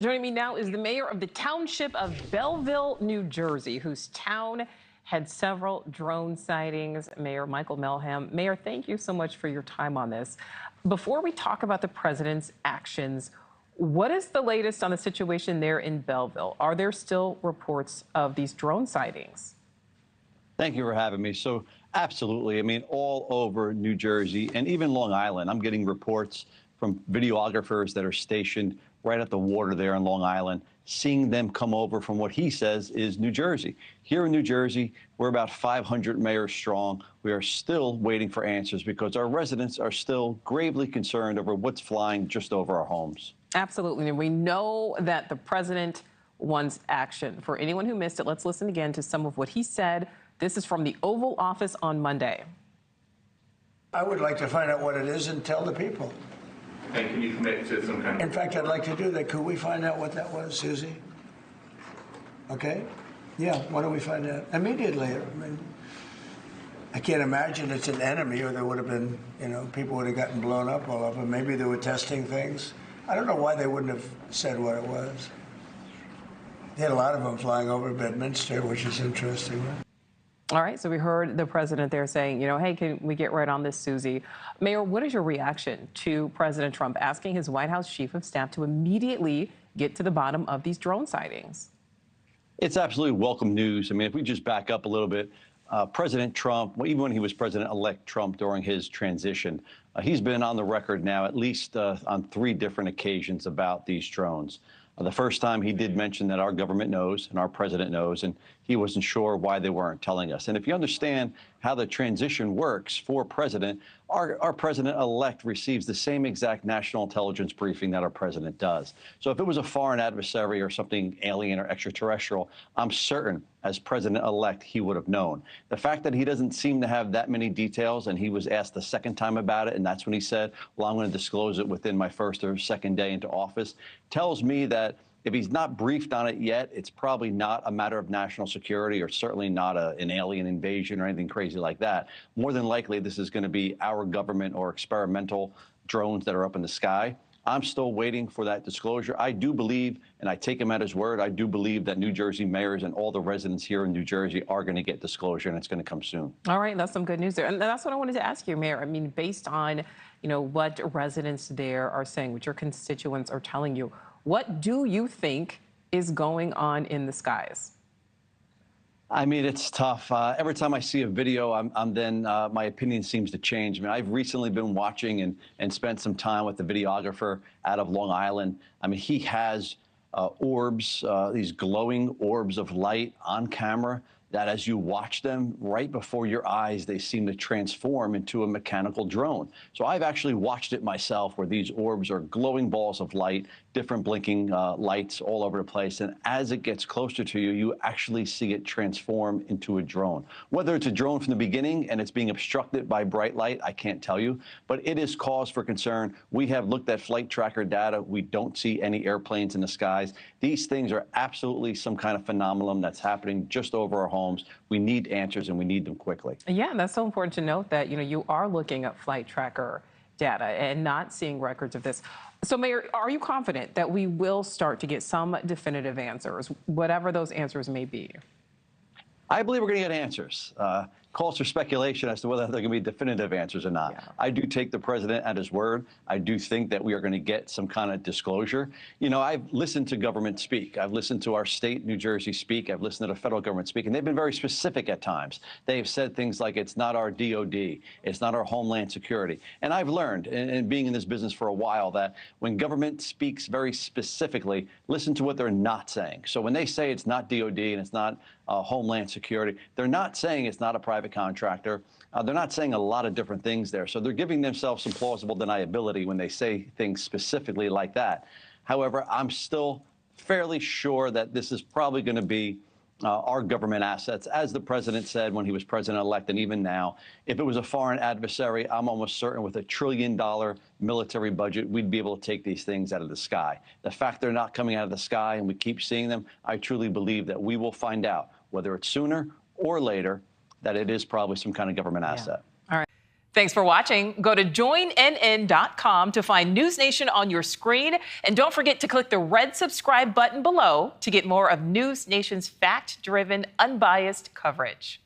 Joining me now is the mayor of the township of Belleville, New Jersey, whose town had several drone sightings. Mayor Michael Melham. Mayor, thank you so much for your time on this. Before we talk about the president's actions, what is the latest on the situation there in Belleville? Are there still reports of these drone sightings? Thank you for having me. So absolutely. I mean, all over New Jersey and even Long Island, I'm getting reports from videographers that are stationed right at the water there in Long Island, seeing them come over from what he says is New Jersey. Here in New Jersey, we're about 500 mayors strong. We are still waiting for answers because our residents are still gravely concerned over what's flying just over our homes. Absolutely. And we know that the president wants action. For anyone who missed it, let's listen again to some of what he said. This is from the Oval Office on Monday. I would like to find out what it is and tell the people. And can you commit to some kind of... In fact, I'd like to do that. Could we find out what that was, Susie? Okay? Yeah, why don't we find out immediately? I mean, I can't imagine it's an enemy or there would have been, people would have gotten blown up all over. Maybe they were testing things. I don't know why they wouldn't have said what it was. They had a lot of them flying over Bedminster, which is interesting, right? All right, so we heard the president there saying, hey, can we get right on this, Susie? Mayor, what is your reaction to President Trump asking his White House chief of staff to immediately get to the bottom of these drone sightings? It's absolutely welcome news. I mean, if we just back up a little bit, President Trump, even when he was President-elect Trump during his transition, he's been on the record now at least on 3 different occasions about these drones. The first time he did mention that our government knows and our president knows, and he wasn't sure why they weren't telling us. And if you understand how the transition works for president, our president-elect receives the same exact national intelligence briefing that our president does. So if it was a foreign adversary or something alien or extraterrestrial, I'm certain as president-elect he would have known. The fact that he doesn't seem to have that many details, and he was asked the second time about it, and that's when he said, well, I'm going to disclose it within my first or second day into office, tells me that if he's not briefed on it yet, it's probably not a matter of national security or certainly not an alien invasion or anything crazy like that. More than likely, this is going to be our government or experimental drones that are up in the sky. I'm still waiting for that disclosure. I do believe, and I take him at his word, I do believe that New Jersey mayors and all the residents here in New Jersey are going to get disclosure, and it's going to come soon. All right, that's some good news there. And that's what I wanted to ask you, Mayor. I mean, based on, what residents there are saying, what your constituents are telling you, what do you think is going on in the skies? I mean, it's tough. Every time I see a video, my opinion seems to change. I mean, I've recently been watching and spent some time with the videographer out of Long Island. I mean, he has orbs, these glowing orbs of light on camera that as you watch them right before your eyes, they seem to transform into a mechanical drone. So I've actually watched it myself where these orbs are glowing balls of light, different blinking lights all over the place. And as it gets closer to you, you actually see it transform into a drone. Whether it's a drone from the beginning and it's being obstructed by bright light, I can't tell you, but it is cause for concern. We have looked at flight tracker data. We don't see any airplanes in the skies. These things are absolutely some kind of phenomenon that's happening just over our homes. We need answers and we need them quickly. Yeah, and that's so important to note that, you are looking at flight tracker data and not seeing records of this. So, Mayor, are you confident that we will start to get some definitive answers, whatever those answers may be? I believe we're going to get answers. Calls for speculation as to whether they're going to be definitive answers or not. Yeah. I do take the president at his word. I do think that we are going to get some kind of disclosure. I've listened to government speak. I've listened to our state, New Jersey, speak. I've listened to the federal government speak, and they've been very specific at times. They've said things like, it's not our DOD, it's not our Homeland Security. And I've learned, and being in this business for a while, that when government speaks very specifically, listen to what they're not saying. So when they say it's not DOD and it's not Homeland Security, they're not saying it's not a private contractor. They're not saying a lot of different things there. So they're giving themselves some plausible deniability when they say things specifically like that. However, I'm still fairly sure that this is probably going to be our government assets, as the president said when he was president-elect, and even now. If it was a foreign adversary, I'm almost certain with $1 trillion military budget, we'd be able to take these things out of the sky. The fact they're not coming out of the sky and we keep seeing them, I truly believe that we will find out, whether it's sooner or later, that it is probably some kind of government asset. All right. Thanks for watching. Go to joinnn.com to find NewsNation on your screen. And don't forget to click the red subscribe button below to get more of NewsNation's fact-driven, unbiased coverage.